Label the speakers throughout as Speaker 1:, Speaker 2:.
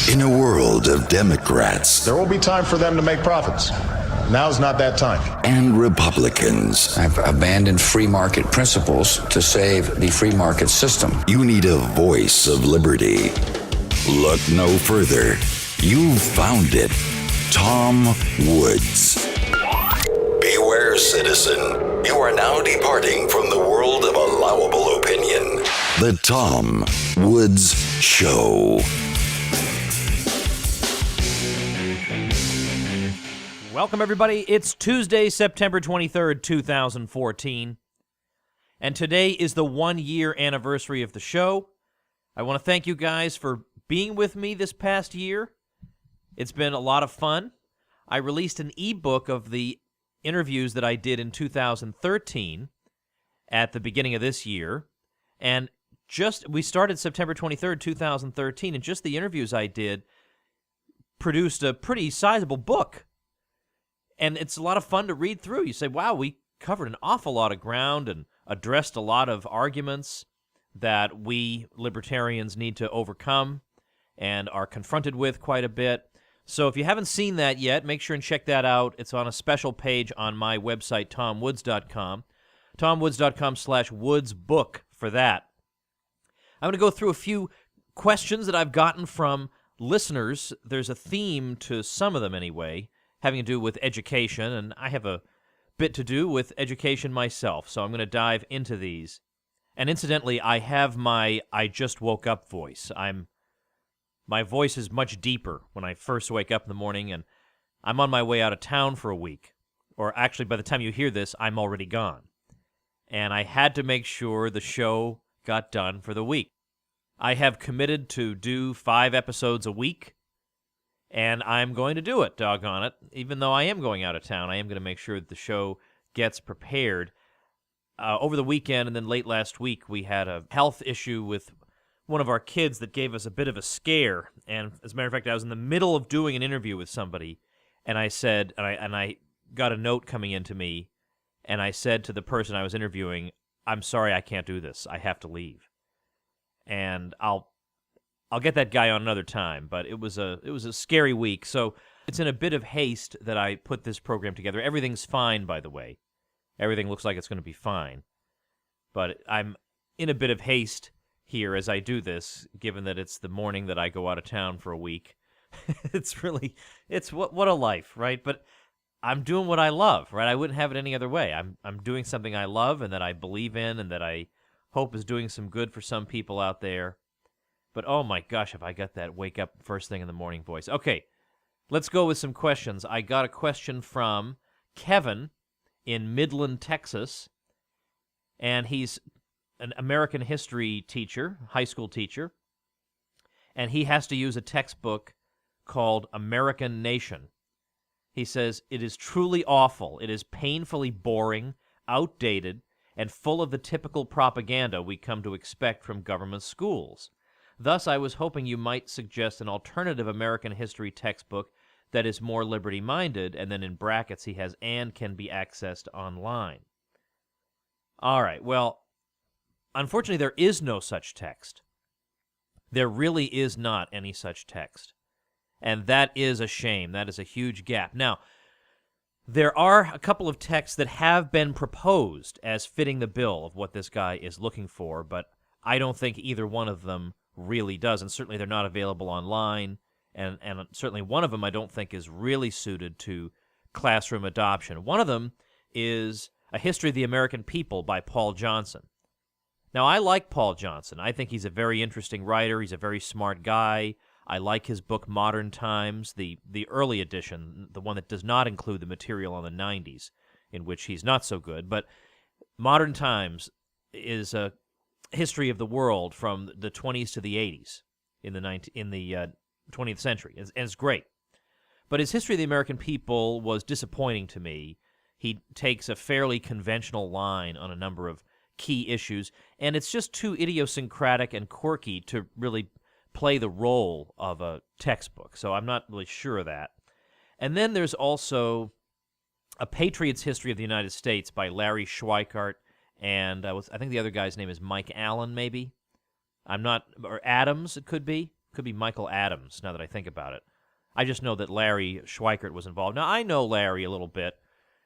Speaker 1: In a world of Democrats,
Speaker 2: there will be time for them to make profits. Now's not that time.
Speaker 1: And Republicans,
Speaker 3: I've abandoned free market principles to save the free market system.
Speaker 1: You need a voice of liberty. Look no further. You've found it. Tom Woods. Beware, citizen. You are now departing from the world of allowable opinion. The Tom Woods Show.
Speaker 4: Welcome, everybody. It's Tuesday, September 23rd, 2014. And today is the 1-year anniversary of the show. I want to thank you guys for being with me this past year. It's been a lot of fun. I released an ebook of the interviews that I did in 2013 at the beginning of this year. And we started September 23rd, 2013, and just the interviews I did produced a pretty sizable book. And it's a lot of fun to read through. You say, wow, we covered an awful lot of ground and addressed a lot of arguments that we libertarians need to overcome and are confronted with quite a bit. So if you haven't seen that yet, make sure and check that out. It's on a special page on my website, tomwoods.com. tomwoods.com/woodsbook for that. I'm going to go through a few questions that I've gotten from listeners. There's a theme to some of them anyway, having to do with education, and I have a bit to do with education myself, so I'm going to dive into these. And incidentally, I have my I just woke up voice. My voice is much deeper when I first wake up in the morning, and I'm on my way out of town for a week. Or actually, by the time you hear this, I'm already gone. And I had to make sure the show got done for the week. I have committed to do 5 episodes a week, and I'm going to do it, doggone it. Even though I am going out of town, I am going to make sure that the show gets prepared. Over the weekend and then late last week, we had a health issue with one of our kids that gave us a bit of a scare. And as a matter of fact, I was in the middle of doing an interview with somebody, and I said, and I got a note coming into me, and I said to the person I was interviewing, I'm sorry, I can't do this. I have to leave. And I'll get that guy on another time, but it was a scary week. So it's in a bit of haste that I put this program together. Everything's fine, by the way. Everything looks like it's going to be fine. But I'm in a bit of haste here as I do this, given that it's the morning that I go out of town for a week. It's what a life, right? But I'm doing what I love, right? I wouldn't have it any other way. I'm doing something I love and that I believe in and that I hope is doing some good for some people out there. But oh my gosh, have I got that wake up first thing in the morning voice. Okay, let's go with some questions. I got a question from Kevin in Midland, Texas, and he's an American history teacher, high school teacher, and he has to use a textbook called American Nation. He says, it is truly awful. It is painfully boring, outdated, and full of the typical propaganda we come to expect from government schools. Thus, I was hoping you might suggest an alternative American history textbook that is more liberty-minded, and then in brackets he has, and can be accessed online. All right, well, unfortunately there is no such text. There really is not any such text. And that is a shame. That is a huge gap. Now, there are a couple of texts that have been proposed as fitting the bill of what this guy is looking for, but I don't think either one of them really does, and certainly they're not available online, and certainly one of them I don't think is really suited to classroom adoption. One of them is A History of the American People by Paul Johnson. Now, I like Paul Johnson. I think he's a very interesting writer. He's a very smart guy. I like his book Modern Times, the early edition, the one that does not include the material on the 90s, in which he's not so good. But Modern Times is a history of the world from the 20s to the 80s in the 20th century, and it's great. But his History of the American People was disappointing to me. He takes a fairly conventional line on a number of key issues, and it's just too idiosyncratic and quirky to really play the role of a textbook, so I'm not really sure of that. And then there's also A Patriot's History of the United States by Larry Schweikart, and I think the other guy's name is Mike Allen, maybe. I'm not, or Adams, it could be Could be Michael Adams, now that I think about it. I just know that Larry Schweikert was involved. Now, I know Larry a little bit,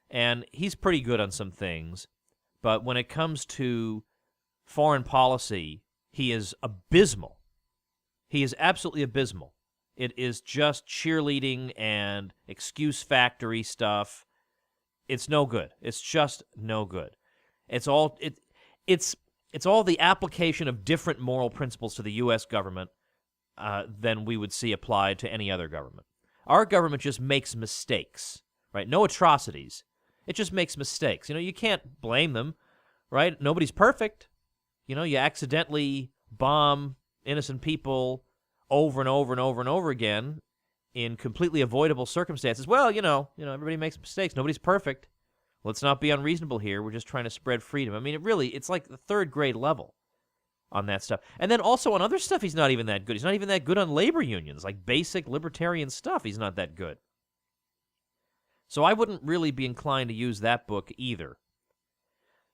Speaker 4: and he's pretty good on some things, but when it comes to foreign policy, he is abysmal. He is absolutely abysmal. It is just cheerleading and excuse factory stuff. It's no good. It's just no good. It's all the application of different moral principles to the U.S. government than we would see applied to any other government. Our government just makes mistakes, right? No atrocities. It just makes mistakes. You can't blame them, right? Nobody's perfect. You accidentally bomb innocent people over and over and over and over again in completely avoidable circumstances. Well, everybody makes mistakes. Nobody's perfect. Let's not be unreasonable here. We're just trying to spread freedom. I mean, it's like the third grade level on that stuff. And then also on other stuff, he's not even that good. He's not even that good on labor unions, like basic libertarian stuff. He's not that good. So I wouldn't really be inclined to use that book either.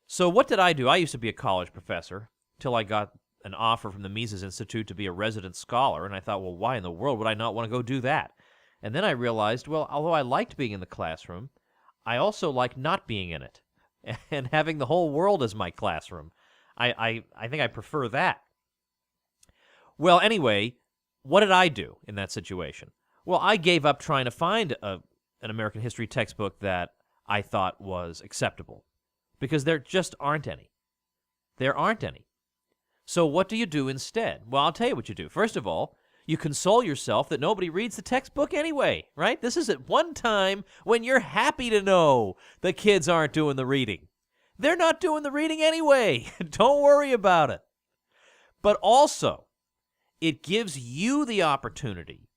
Speaker 4: So what did I do? I used to be a college professor till I got an offer from the Mises Institute to be a resident scholar, and I thought, well, why in the world would I not want to go do that? And then I realized, well, although I liked being in the classroom, I also like not being in it and having the whole world as my classroom. I think I prefer that. Well, anyway, what did I do in that situation? Well, I gave up trying to find an American history textbook that I thought was acceptable, because there just aren't any. There aren't any. So what do you do instead? Well, I'll tell you what you do. First of all, you console yourself that nobody reads the textbook anyway, right? This is at one time when you're happy to know the kids aren't doing the reading. They're not doing the reading anyway. Don't worry about it. But also, it gives you the opportunity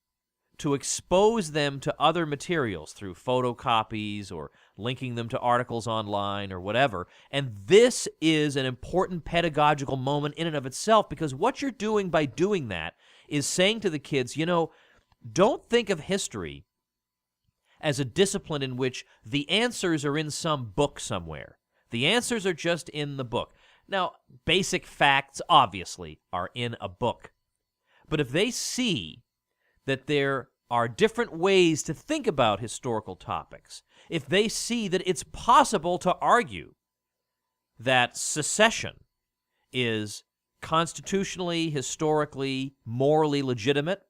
Speaker 4: to expose them to other materials through photocopies or linking them to articles online or whatever. And this is an important pedagogical moment in and of itself, because what you're doing by doing that is saying to the kids, don't think of history as a discipline in which the answers are in some book somewhere. The answers are just in the book. Now, basic facts, obviously, are in a book. But if they see that there are different ways to think about historical topics, if they see that it's possible to argue that secession is constitutionally, historically, morally legitimate,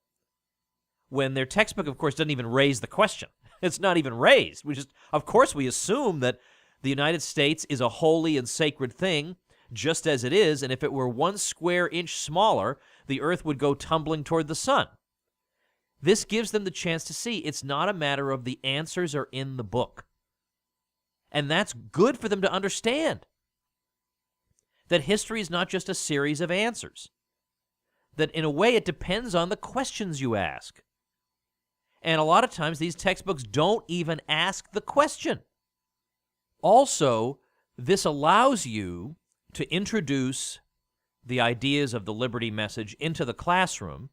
Speaker 4: when their textbook, of course, doesn't even raise the question. It's not even raised. Of course, we assume that the United States is a holy and sacred thing, just as it is, and if it were 1 square inch smaller, the earth would go tumbling toward the sun. This gives them the chance to see it's not a matter of the answers are in the book. And that's good for them to understand. That history is not just a series of answers. That in a way it depends on the questions you ask. And a lot of times these textbooks don't even ask the question. Also, this allows you to introduce the ideas of the liberty message into the classroom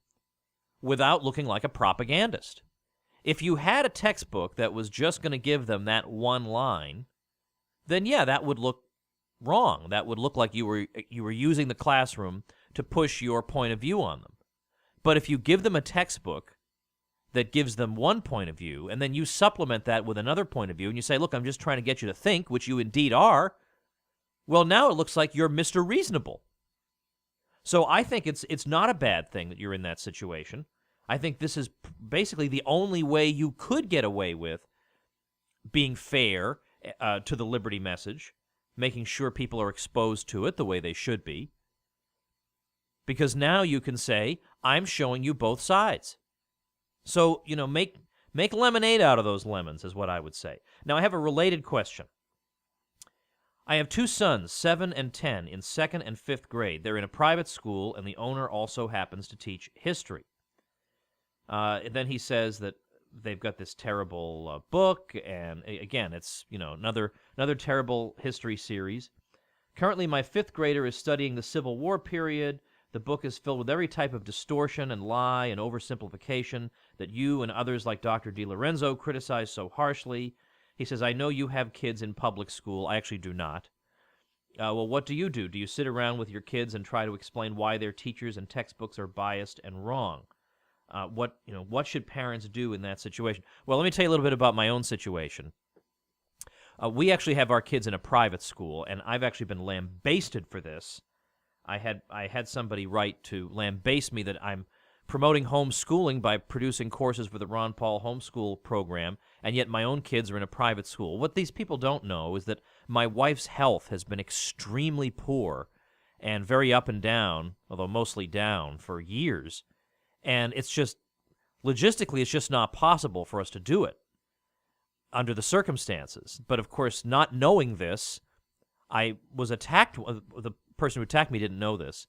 Speaker 4: without looking like a propagandist. If you had a textbook that was just going to give them that one line, then yeah, that would look wrong. That would look like you were using the classroom to push your point of view on them. But if you give them a textbook that gives them one point of view, and then you supplement that with another point of view, and you say, look, I'm just trying to get you to think, which you indeed are, well, now it looks like you're Mr. Reasonable. So I think it's not a bad thing that you're in that situation. I think this is basically the only way you could get away with being fair to the liberty message, making sure people are exposed to it the way they should be. Because now you can say, I'm showing you both sides. So, make lemonade out of those lemons is what I would say. Now, I have a related question. I have 2 sons, 7 and 10, in 2nd and 5th grade. They're in a private school, and the owner also happens to teach history. And then he says that they've got this terrible book, and again, it's another terrible history series. Currently, my 5th grader is studying the Civil War period. The book is filled with every type of distortion and lie and oversimplification that you and others like Dr. DiLorenzo criticize so harshly. He says, I know you have kids in public school. I actually do not. Well, what do? Do you sit around with your kids and try to explain why their teachers and textbooks are biased and wrong? What should parents do in that situation? Well, let me tell you a little bit about my own situation. We actually have our kids in a private school, and I've actually been lambasted for this. I had somebody write to lambaste me that I'm promoting homeschooling by producing courses for the Ron Paul homeschool program, and yet my own kids are in a private school. What these people don't know is that my wife's health has been extremely poor and very up and down, although mostly down, for years. And it's just, logistically, it's just not possible for us to do it under the circumstances. But of course, not knowing this, I was attacked. The person who attacked me didn't know this.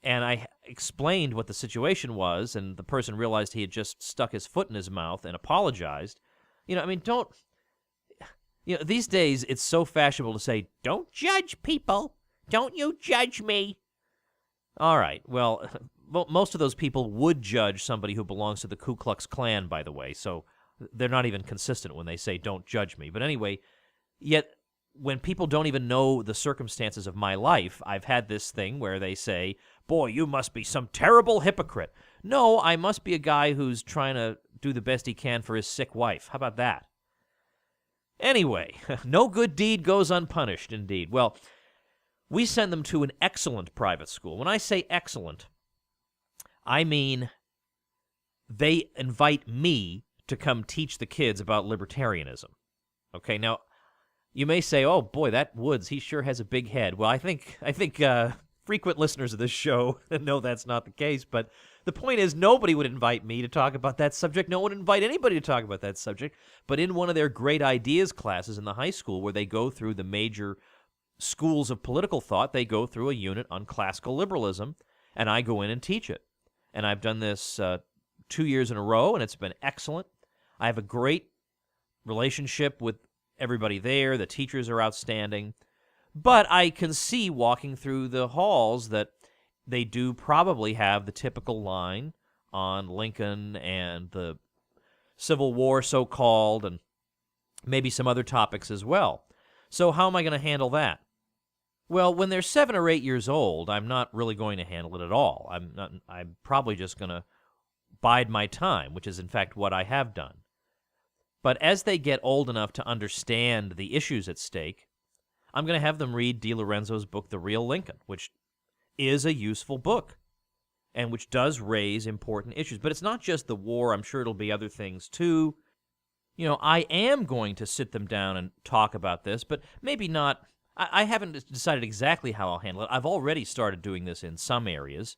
Speaker 4: And I explained what the situation was, and the person realized he had just stuck his foot in his mouth and apologized. These days it's so fashionable to say, don't judge people. Don't you judge me. All right, well, most of those people would judge somebody who belongs to the Ku Klux Klan, by the way, so they're not even consistent when they say, don't judge me. But anyway, yet when people don't even know the circumstances of my life, I've had this thing where they say, boy, you must be some terrible hypocrite. No, I must be a guy who's trying to do the best he can for his sick wife. How about that? Anyway, no good deed goes unpunished, indeed. Well, we send them to an excellent private school. When I say excellent, I mean they invite me to come teach the kids about libertarianism. Okay, now, you may say, oh, boy, that Woods, he sure has a big head. Well, I think frequent listeners of this show know that's not the case, but the point is nobody would invite me to talk about that subject. No one would invite anybody to talk about that subject. But in one of their great ideas classes in the high school where they go through the major schools of political thought, they go through a unit on classical liberalism, and I go in and teach it. And I've done this 2 years in a row, and it's been excellent. I have a great relationship with everybody there. The teachers are outstanding. But I can see walking through the halls that they do probably have the typical line on Lincoln and the Civil War, so-called, and maybe some other topics as well. So how am I going to handle that? Well, when they're 7 or 8 years old, I'm not really going to handle it at all. I'm probably just going to bide my time, which is in fact what I have done. But as they get old enough to understand the issues at stake, I'm going to have them read DiLorenzo's book, The Real Lincoln, which is a useful book and which does raise important issues. But it's not just the war. I'm sure it'll be other things too. I am going to sit them down and talk about this, but maybe not. I haven't decided exactly how I'll handle it. I've already started doing this in some areas.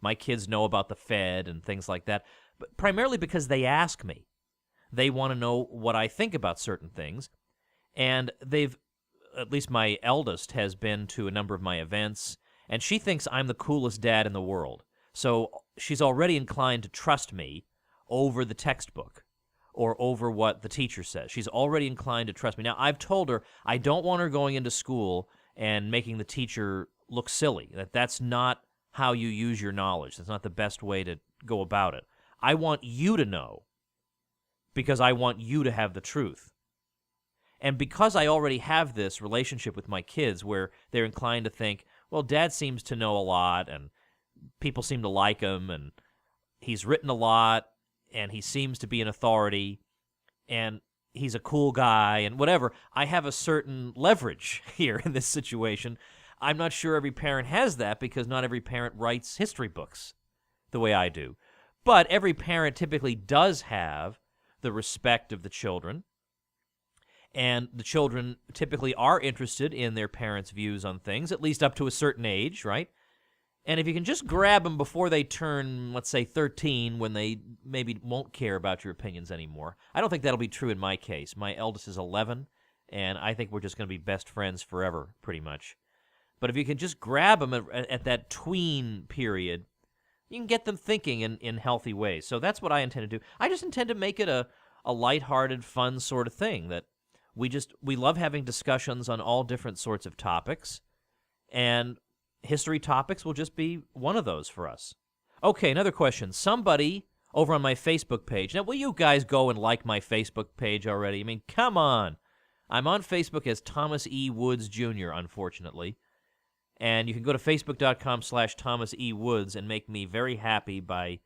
Speaker 4: My kids know about the Fed and things like that, but primarily because they ask me. They want to know what I think about certain things, and at least my eldest has been to a number of my events, and she thinks I'm the coolest dad in the world. So she's already inclined to trust me over the textbook or over what the teacher says. She's already inclined to trust me. Now, I've told her I don't want her going into school and making the teacher look silly, that's not how you use your knowledge. That's not the best way to go about it. I want you to know because I want you to have the truth. And because I already have this relationship with my kids where they're inclined to think, well, Dad seems to know a lot, and people seem to like him, and he's written a lot, and he seems to be an authority, and he's a cool guy, and whatever, I have a certain leverage here in this situation. I'm not sure every parent has that because not every parent writes history books the way I do. But every parent typically does have the respect of the children, and the children typically are interested in their parents' views on things, at least up to a certain age, right? And if you can just grab them before they turn, let's say, 13, when they maybe won't care about your opinions anymore. I don't think that'll be true in my case. My eldest is 11, and I think we're just going to be best friends forever, pretty much. But if you can just grab them at that tween period, you can get them thinking in healthy ways. So that's what I intend to do. I just intend to make it a lighthearted, fun sort of thing that we love having discussions on all different sorts of topics, and history topics will just be one of those for us. Okay, another question. Somebody over on my Facebook page. Now, will you guys go and like my Facebook page already? I mean, come on. I'm on Facebook as Thomas E. Woods Jr., unfortunately. And you can go to facebook.com/Thomas E. Woods and make me very happy by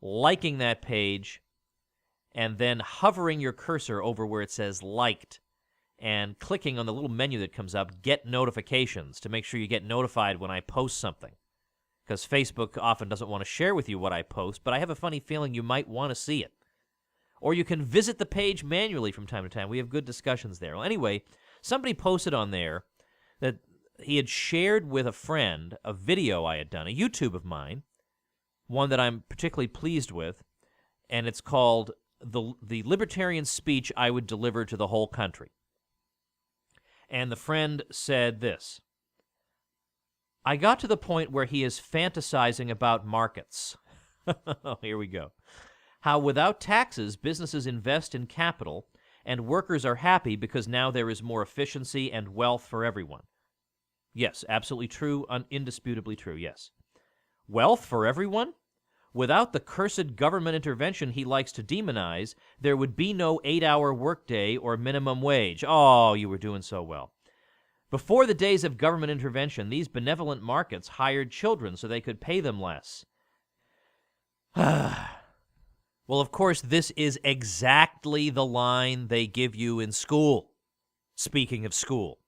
Speaker 4: liking that page, and then hovering your cursor over where it says liked and clicking on the little menu that comes up, get notifications, to make sure you get notified when I post something. Because Facebook often doesn't want to share with you what I post, but I have a funny feeling you might want to see it. Or you can visit the page manually from time to time. We have good discussions there. Well, anyway, somebody posted on there that he had shared with a friend a video I had done, a YouTube of mine, one that I'm particularly pleased with, and it's called the Libertarian Speech I Would Deliver to the Whole Country. And the friend said this: I got to the point where he is fantasizing about markets. Here we go. How without taxes, businesses invest in capital, and workers are happy because now there is more efficiency and wealth for everyone. Yes, absolutely true, indisputably true, yes. Wealth for everyone? Without the cursed government intervention he likes to demonize, there would be no 8-hour workday or minimum wage. Oh, you were doing so well. Before the days of government intervention, these benevolent markets hired children so they could pay them less. Well, of course, this is exactly the line they give you in school. Speaking of school,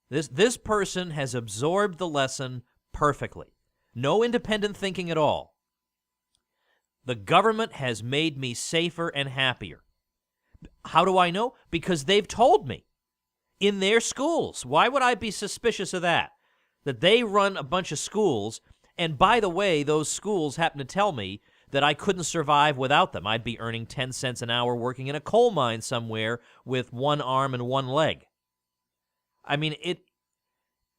Speaker 4: this person has absorbed the lesson perfectly. No independent thinking at all. The government has made me safer and happier. How do I know? Because they've told me. In their schools. Why would I be suspicious of that? That they run a bunch of schools, and by the way, those schools happen to tell me that I couldn't survive without them. I'd be earning 10 cents an hour working in a coal mine somewhere with one arm and one leg. I mean,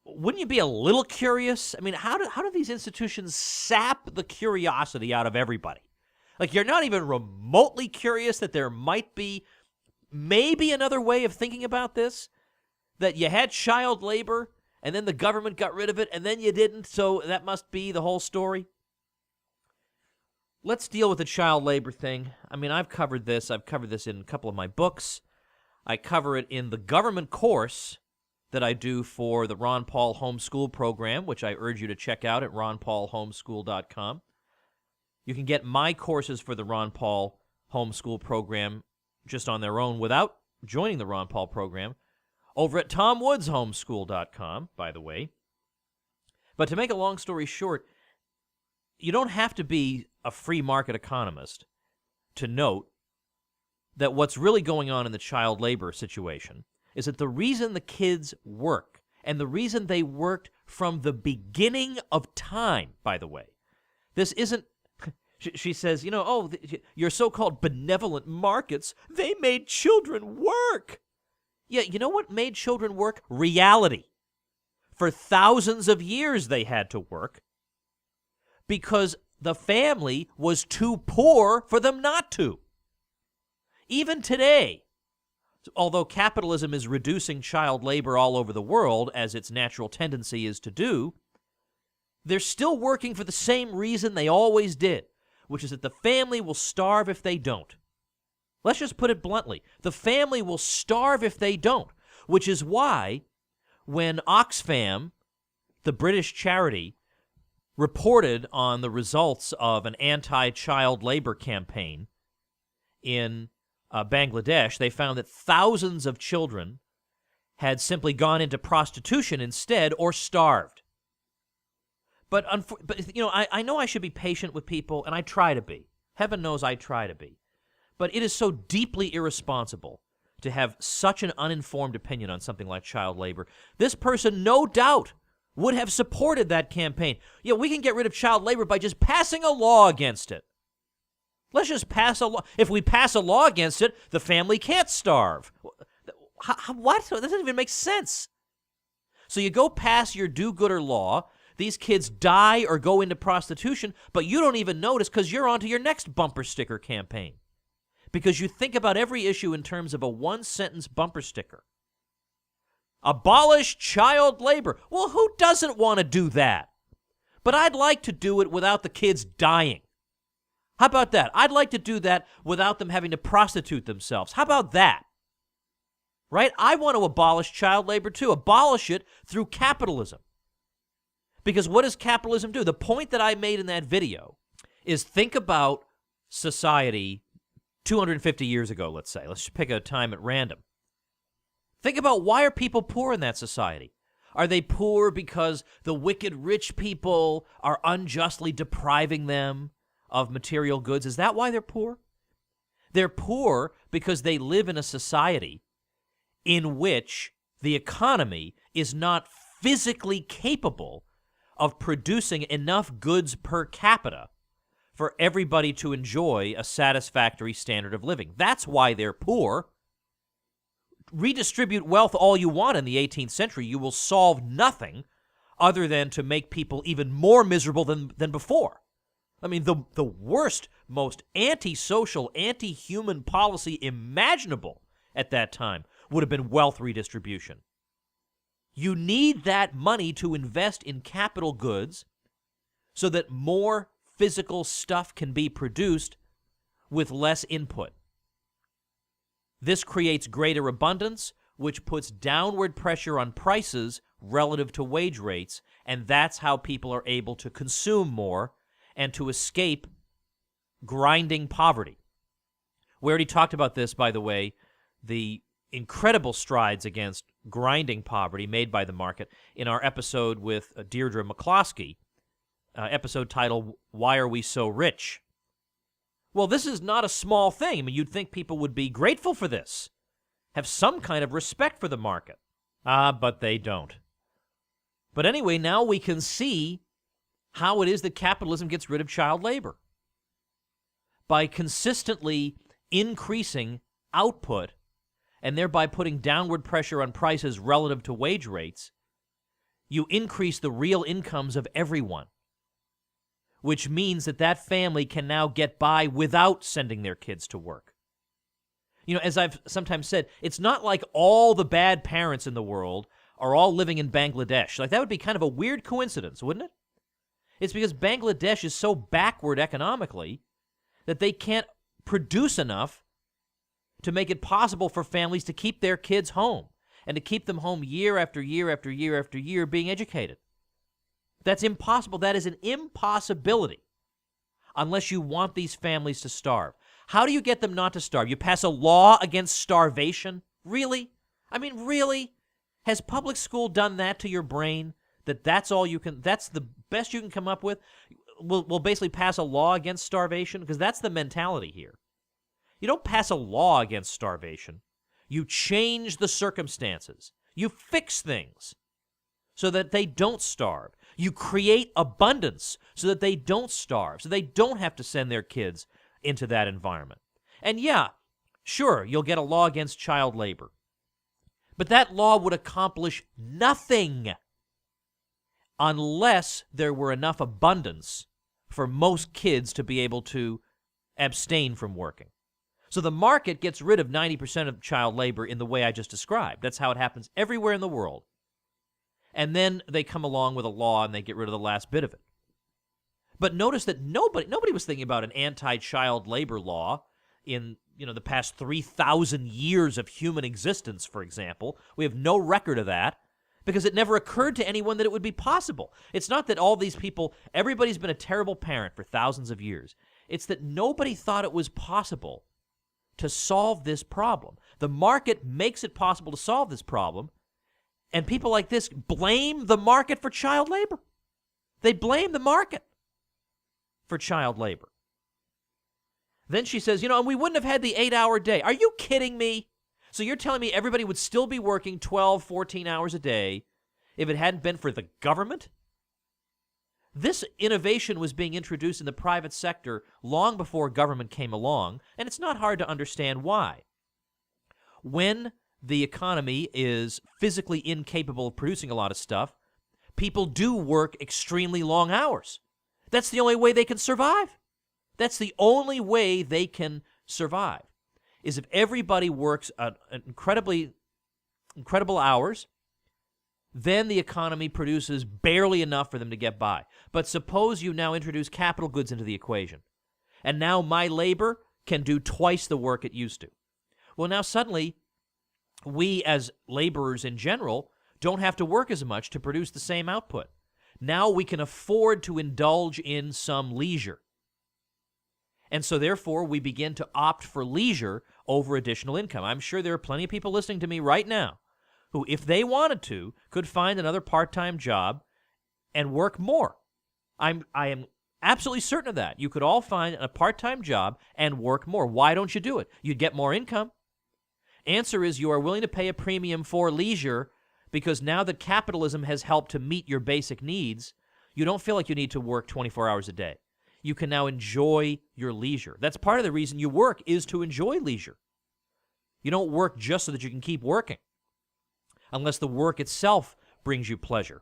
Speaker 4: wouldn't you be a little curious? I mean, how do these institutions sap the curiosity out of everybody? Like, you're not even remotely curious that there might be maybe another way of thinking about this? That you had child labor, and then the government got rid of it, and then you didn't, so that must be the whole story? Let's deal with the child labor thing. I mean, I've covered this. I've covered this in a couple of my books. I cover it in the government course that I do for the Ron Paul Homeschool Program, which I urge you to check out at ronpaulhomeschool.com. You can get my courses for the Ron Paul Homeschool Program just on their own without joining the Ron Paul program over at tomwoodshomeschool.com, by the way. But to make a long story short, you don't have to be a free market economist to note that what's really going on in the child labor situation is that the reason the kids work, and the reason they worked from the beginning of time, by the way, this isn't, she says, your so-called benevolent markets, they made children work. Yeah, you know what made children work? Reality. For thousands of years they had to work because the family was too poor for them not to. Even today, although capitalism is reducing child labor all over the world, as its natural tendency is to do, they're still working for the same reason they always did, which is that the family will starve if they don't. Let's just put it bluntly. The family will starve if they don't, which is why when Oxfam, the British charity, reported on the results of an anti-child labor campaign in Bangladesh, they found that thousands of children had simply gone into prostitution instead or starved. But I know I should be patient with people, and I try to be. Heaven knows I try to be. But it is so deeply irresponsible to have such an uninformed opinion on something like child labor. This person, no doubt, would have supported that campaign. Yeah, we can get rid of child labor by just passing a law against it. Let's just pass a law. If we pass a law against it, the family can't starve. What? That doesn't even make sense. So you go pass your do-gooder law, these kids die or go into prostitution, but you don't even notice because you're on to your next bumper sticker campaign. Because you think about every issue in terms of a one-sentence bumper sticker. Abolish child labor. Well, who doesn't want to do that? But I'd like to do it without the kids dying. How about that? I'd like to do that without them having to prostitute themselves. How about that? Right? I want to abolish child labor too. Abolish it through capitalism. Because what does capitalism do? The point that I made in that video is think about society 250 years ago, let's say. Let's just pick a time at random. Think about, why are people poor in that society? Are they poor because the wicked rich people are unjustly depriving them of material goods? Is that why they're poor? They're poor because they live in a society in which the economy is not physically capable of producing enough goods per capita for everybody to enjoy a satisfactory standard of living. That's why they're poor. Redistribute wealth all you want in the 18th century. You will solve nothing other than to make people even more miserable than before. I mean, the worst, most antisocial, anti-human policy imaginable at that time would have been wealth redistribution. You need that money to invest in capital goods so that more physical stuff can be produced with less input. This creates greater abundance, which puts downward pressure on prices relative to wage rates, and that's how people are able to consume more and to escape grinding poverty. We already talked about this, by the way, the incredible strides against grinding poverty made by the market in our episode with Deirdre McCloskey, episode titled, Why Are We So Rich? Well, this is not a small thing. I mean, you'd think people would be grateful for this, have some kind of respect for the market. But they don't. But anyway, now we can see how it is that capitalism gets rid of child labor. By consistently increasing output and thereby putting downward pressure on prices relative to wage rates, you increase the real incomes of everyone, which means that that family can now get by without sending their kids to work. You know, as I've sometimes said, it's not like all the bad parents in the world are all living in Bangladesh. Like, that would be kind of a weird coincidence, wouldn't it? It's because Bangladesh is so backward economically that they can't produce enough to make it possible for families to keep their kids home and to keep them home year after year after year after year being educated. That's impossible. That is an impossibility unless you want these families to starve. How do you get them not to starve? You pass a law against starvation? Really? I mean, really? Has public school done that to your brain? That's all you can, that's the best you can come up with? We'll basically pass a law against starvation? Because that's the mentality here. You don't pass a law against starvation. You change the circumstances. You fix things so that they don't starve. You create abundance so that they don't starve, so they don't have to send their kids into that environment. And yeah, sure, you'll get a law against child labor. But that law would accomplish nothing unless there were enough abundance for most kids to be able to abstain from working. So the market gets rid of 90% of child labor in the way I just described. That's how it happens everywhere in the world. And then they come along with a law and they get rid of the last bit of it. But notice that nobody was thinking about an anti-child labor law in, the past 3,000 years of human existence, for example. We have no record of that because it never occurred to anyone that it would be possible. It's not that all these people, everybody's been a terrible parent for thousands of years. It's that nobody thought it was possible to solve this problem. The market makes it possible to solve this problem, and people like this blame the market for child labor. They blame the market for child labor. Then she says, and we wouldn't have had the 8-hour day. Are you kidding me? So you're telling me everybody would still be working 12, 14 hours a day if it hadn't been for the government? This innovation was being introduced in the private sector long before government came along, and it's not hard to understand why. When the economy is physically incapable of producing a lot of stuff, people do work extremely long hours. That's the only way they can survive. That's the only way they can survive, is if everybody works incredible hours, then the economy produces barely enough for them to get by. But suppose you now introduce capital goods into the equation, and now my labor can do twice the work it used to. Well, now suddenly, we as laborers in general don't have to work as much to produce the same output. Now we can afford to indulge in some leisure. And so therefore we begin to opt for leisure over additional income. I'm sure there are plenty of people listening to me right now who, if they wanted to, could find another part-time job and work more. I am absolutely certain of that. You could all find a part-time job and work more. Why don't you do it? You'd get more income. Answer is you are willing to pay a premium for leisure because now that capitalism has helped to meet your basic needs, you don't feel like you need to work 24 hours a day. You can now enjoy your leisure. That's part of the reason you work, is to enjoy leisure. You don't work just so that you can keep working, unless the work itself brings you pleasure.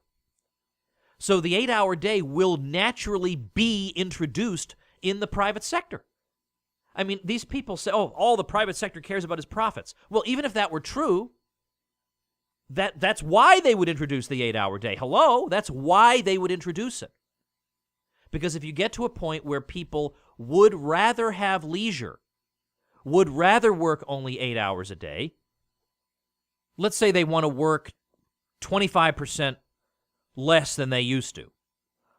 Speaker 4: So the 8-hour day will naturally be introduced in the private sector. I mean, these people say, oh, all the private sector cares about is profits. Well, even if that were true, that's why they would introduce the 8-hour day. Hello? That's why they would introduce it. Because if you get to a point where people would rather have leisure, would rather work only 8 hours a day, let's say they want to work 25% less than they used to.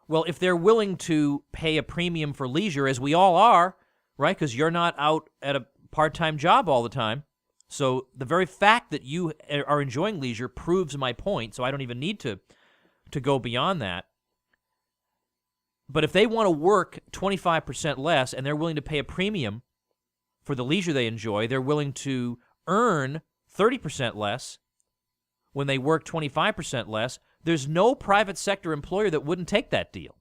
Speaker 4: Well, if they're willing to pay a premium for leisure, as we all are, right, because you're not out at a part-time job all the time, so the very fact that you are enjoying leisure proves my point, so I don't even need to go beyond that. But if they want to work 25% less and they're willing to pay a premium for the leisure they enjoy, they're willing to earn 30% less when they work 25% less, there's no private sector employer that wouldn't take that deal.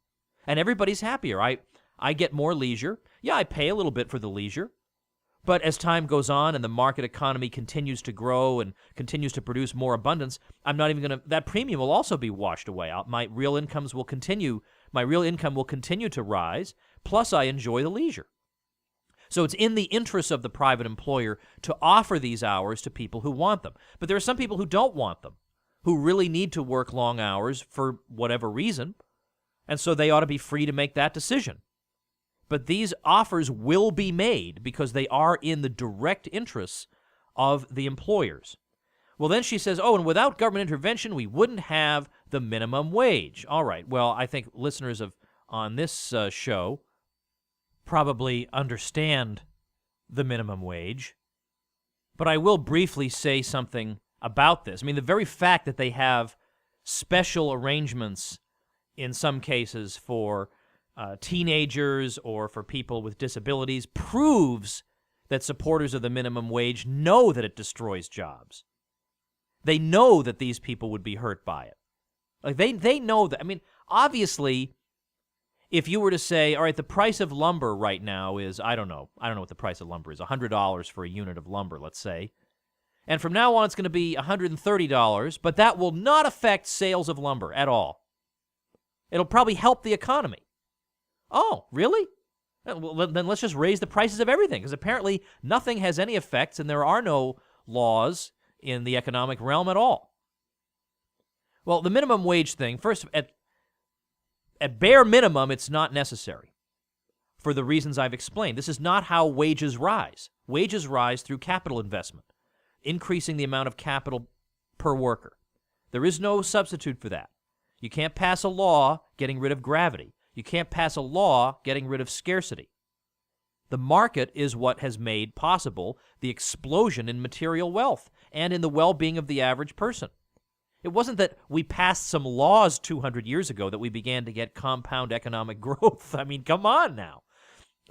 Speaker 4: And everybody's happier. I get more leisure. Yeah, I pay a little bit for the leisure. But as time goes on and the market economy continues to grow and continues to produce more abundance, I'm not even going to, that premium will also be washed away. My real income will continue to rise, plus I enjoy the leisure. So it's in the interest of the private employer to offer these hours to people who want them. But there are some people who don't want them, who really need to work long hours for whatever reason, and so they ought to be free to make that decision. But these offers will be made because they are in the direct interests of the employers. Well, then she says, oh, and without government intervention, we wouldn't have the minimum wage. All right, well, I think listeners on this show probably understand the minimum wage. But I will briefly say something about this. I mean, the very fact that they have special arrangements in some cases for teenagers or for people with disabilities proves that supporters of the minimum wage know that it destroys jobs. They know that these people would be hurt by it. Like they know that. I mean, obviously, if you were to say, all right, the price of lumber right now is, I don't know what the price of lumber is, $100 for a unit of lumber, let's say. And from now on, it's going to be $130, but that will not affect sales of lumber at all. It'll probably help the economy. Oh, really? Well, then let's just raise the prices of everything, because apparently nothing has any effects and there are no laws in the economic realm at all. Well, the minimum wage thing, first, at bare minimum, it's not necessary for the reasons I've explained. This is not how wages rise. Wages rise through capital investment, increasing the amount of capital per worker. There is no substitute for that. You can't pass a law getting rid of gravity. You can't pass a law getting rid of scarcity. The market is what has made possible the explosion in material wealth and in the well-being of the average person. It wasn't that we passed some laws 200 years ago that we began to get compound economic growth. I mean, come on now.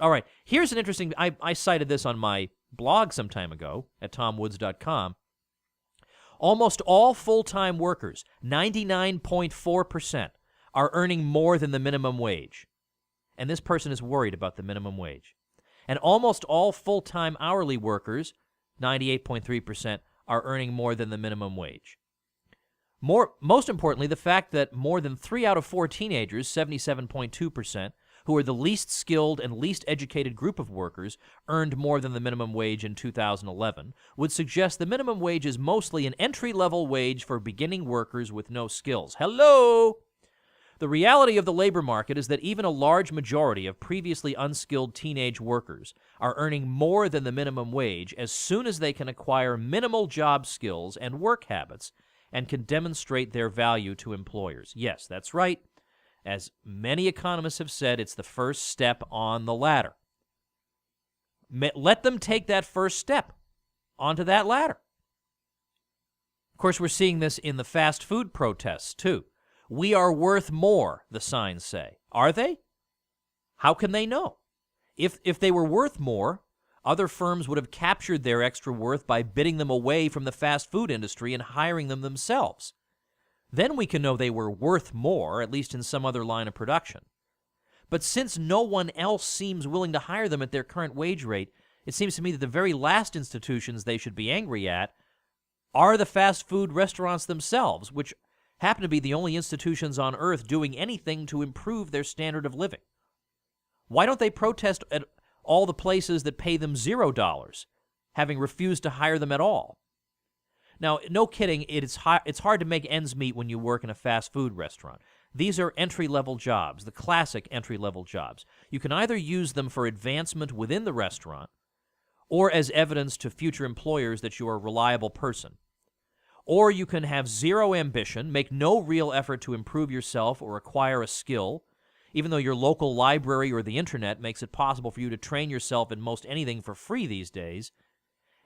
Speaker 4: All right, here's an interesting, I cited this on my blog some time ago at tomwoods.com. Almost all full-time workers, 99.4%, are earning more than the minimum wage. And this person is worried about the minimum wage. And almost all full-time hourly workers, 98.3%, are earning more than the minimum wage. Most importantly, the fact that more than 3 out of 4 teenagers, 77.2%, who are the least skilled and least educated group of workers, earned more than the minimum wage in 2011, would suggest the minimum wage is mostly an entry-level wage for beginning workers with no skills. Hello! The reality of the labor market is that even a large majority of previously unskilled teenage workers are earning more than the minimum wage as soon as they can acquire minimal job skills and work habits and can demonstrate their value to employers. Yes, that's right. As many economists have said, it's the first step on the ladder. Let them take that first step onto that ladder. Of course, we're seeing this in the fast food protests, too. We are worth more, the signs say. Are they? How can they know? If they were worth more, other firms would have captured their extra worth by bidding them away from the fast food industry and hiring them themselves. Then we can know they were worth more, at least in some other line of production. But since no one else seems willing to hire them at their current wage rate, it seems to me that the very last institutions they should be angry at are the fast food restaurants themselves, which happen to be the only institutions on earth doing anything to improve their standard of living. Why don't they protest at all the places that pay them $0, having refused to hire them at all? Now, no kidding, it's hard to make ends meet when you work in a fast food restaurant. These are entry-level jobs, the classic entry-level jobs. You can either use them for advancement within the restaurant or as evidence to future employers that you are a reliable person. Or you can have zero ambition, make no real effort to improve yourself or acquire a skill, even though your local library or the internet makes it possible for you to train yourself in most anything for free these days,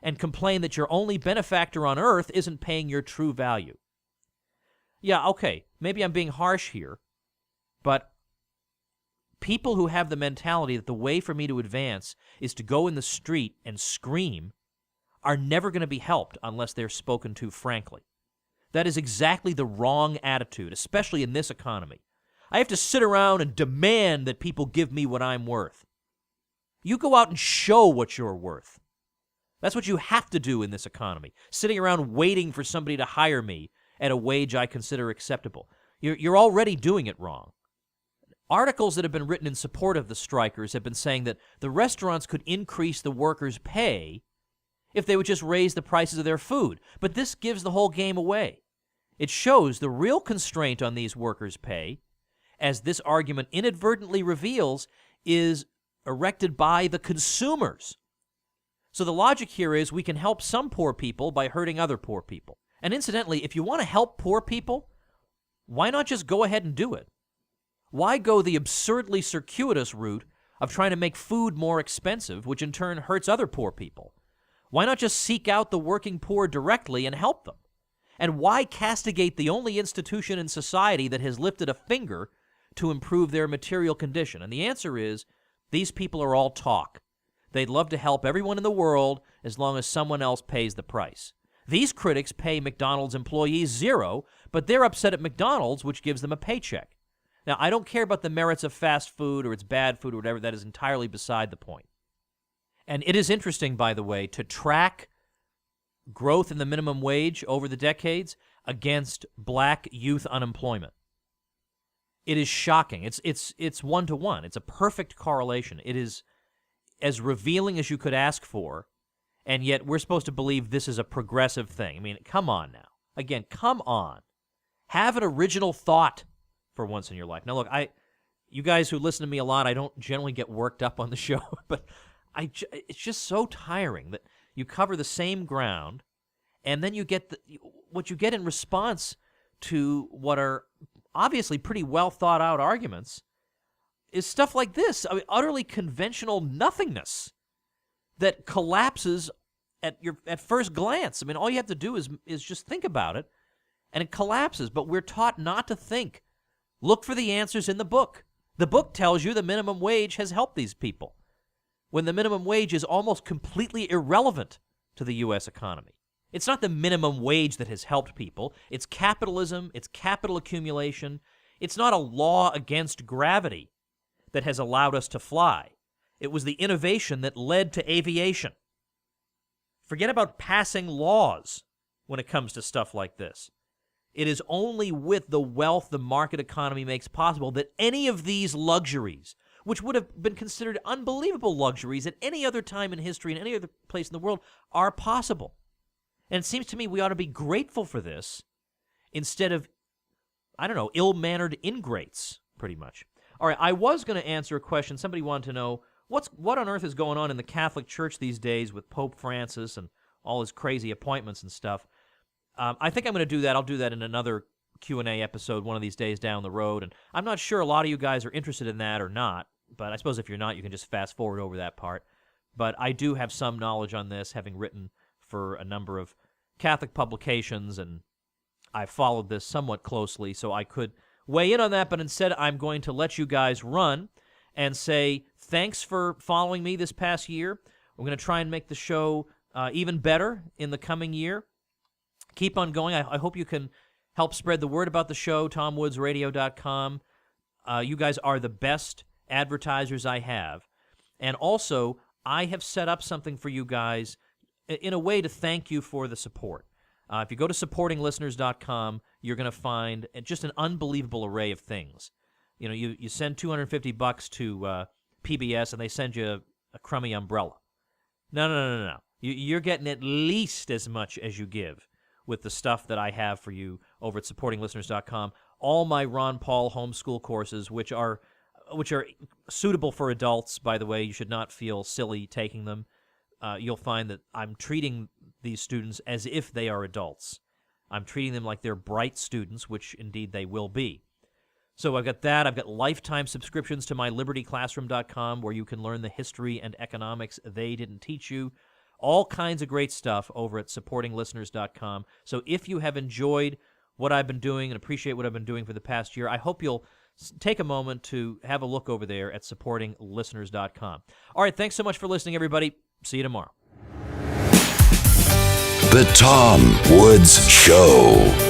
Speaker 4: and complain that your only benefactor on earth isn't paying your true value. Yeah, okay, maybe I'm being harsh here, but people who have the mentality that the way for me to advance is to go in the street and scream are never going to be helped unless they're spoken to frankly. That is exactly the wrong attitude, especially in this economy. I have to sit around and demand that people give me what I'm worth. You go out and show what you're worth. That's what you have to do in this economy, sitting around waiting for somebody to hire me at a wage I consider acceptable. You're already doing it wrong. Articles that have been written in support of the strikers have been saying that the restaurants could increase the workers' pay if they would just raise the prices of their food. But this gives the whole game away. It shows the real constraint on these workers' pay, as this argument inadvertently reveals, is erected by the consumers. So the logic here is we can help some poor people by hurting other poor people. And incidentally, if you want to help poor people, why not just go ahead and do it? Why go the absurdly circuitous route of trying to make food more expensive, which in turn hurts other poor people? Why not just seek out the working poor directly and help them? And why castigate the only institution in society that has lifted a finger to improve their material condition? And the answer is, these people are all talk. They'd love to help everyone in the world as long as someone else pays the price. These critics pay McDonald's employees $0, but they're upset at McDonald's, which gives them a paycheck. Now, I don't care about the merits of fast food or it's bad food or whatever. That is entirely beside the point. And it is interesting, by the way, to track growth in the minimum wage over the decades against black youth unemployment. It is shocking. It's one-to-one. It's a perfect correlation. It is as revealing as you could ask for, and yet we're supposed to believe this is a progressive thing. I mean, come on now. Again, come on. Have an original thought for once in your life. Now, look, you guys who listen to me a lot, I don't generally get worked up on the show, but it's just so tiring that you cover the same ground, and then you get what you get in response to what are obviously pretty well thought out arguments is stuff like this. I mean, utterly conventional nothingness that collapses at first glance. I mean, all you have to do is just think about it, and it collapses. But we're taught not to think. Look for the answers in the book. The book tells you the minimum wage has helped these people, when the minimum wage is almost completely irrelevant to the U.S. economy. It's not the minimum wage that has helped people. It's capitalism. It's capital accumulation. It's not a law against gravity that has allowed us to fly. It was the innovation that led to aviation. Forget about passing laws when it comes to stuff like this. It is only with the wealth the market economy makes possible that any of these luxuries, which would have been considered unbelievable luxuries at any other time in history and any other place in the world, are possible. And it seems to me we ought to be grateful for this instead of, ill-mannered ingrates, pretty much. All right, I was going to answer a question. Somebody wanted to know, what on earth is going on in the Catholic Church these days with Pope Francis and all his crazy appointments and stuff? I think I'm going to do that. I'll do that in another Q&A episode one of these days down the road. And I'm not sure a lot of you guys are interested in that or not, but I suppose if you're not, you can just fast forward over that part. but I do have some knowledge on this, having written for a number of Catholic publications, and I followed this somewhat closely, so I could weigh in on that, but instead I'm going to let you guys run and say thanks for following me this past year. We're going to try and make the show even better in the coming year. Keep on going. I hope you can help spread the word about the show, TomWoodsRadio.com. You guys are the best advertisers I have. And also, I have set up something for you guys in a way to thank you for the support. If you go to supportinglisteners.com, you're going to find just an unbelievable array of things. You know, you send $250 to PBS, and they send you a crummy umbrella. No. You're getting at least as much as you give with the stuff that I have for you over at supportinglisteners.com. All my Ron Paul homeschool courses, which are suitable for adults, by the way. You should not feel silly taking them. You'll find that I'm treating these students as if they are adults. I'm treating them like they're bright students, which indeed they will be. So I've got that. I've got lifetime subscriptions to mylibertyclassroom.com, where you can learn the history and economics they didn't teach you. All kinds of great stuff over at supportinglisteners.com. So if you have enjoyed what I've been doing and appreciate what I've been doing for the past year, I hope you'll take a moment to have a look over there at supportinglisteners.com. All right, thanks so much for listening, everybody. See you tomorrow.
Speaker 1: The Tom Woods Show.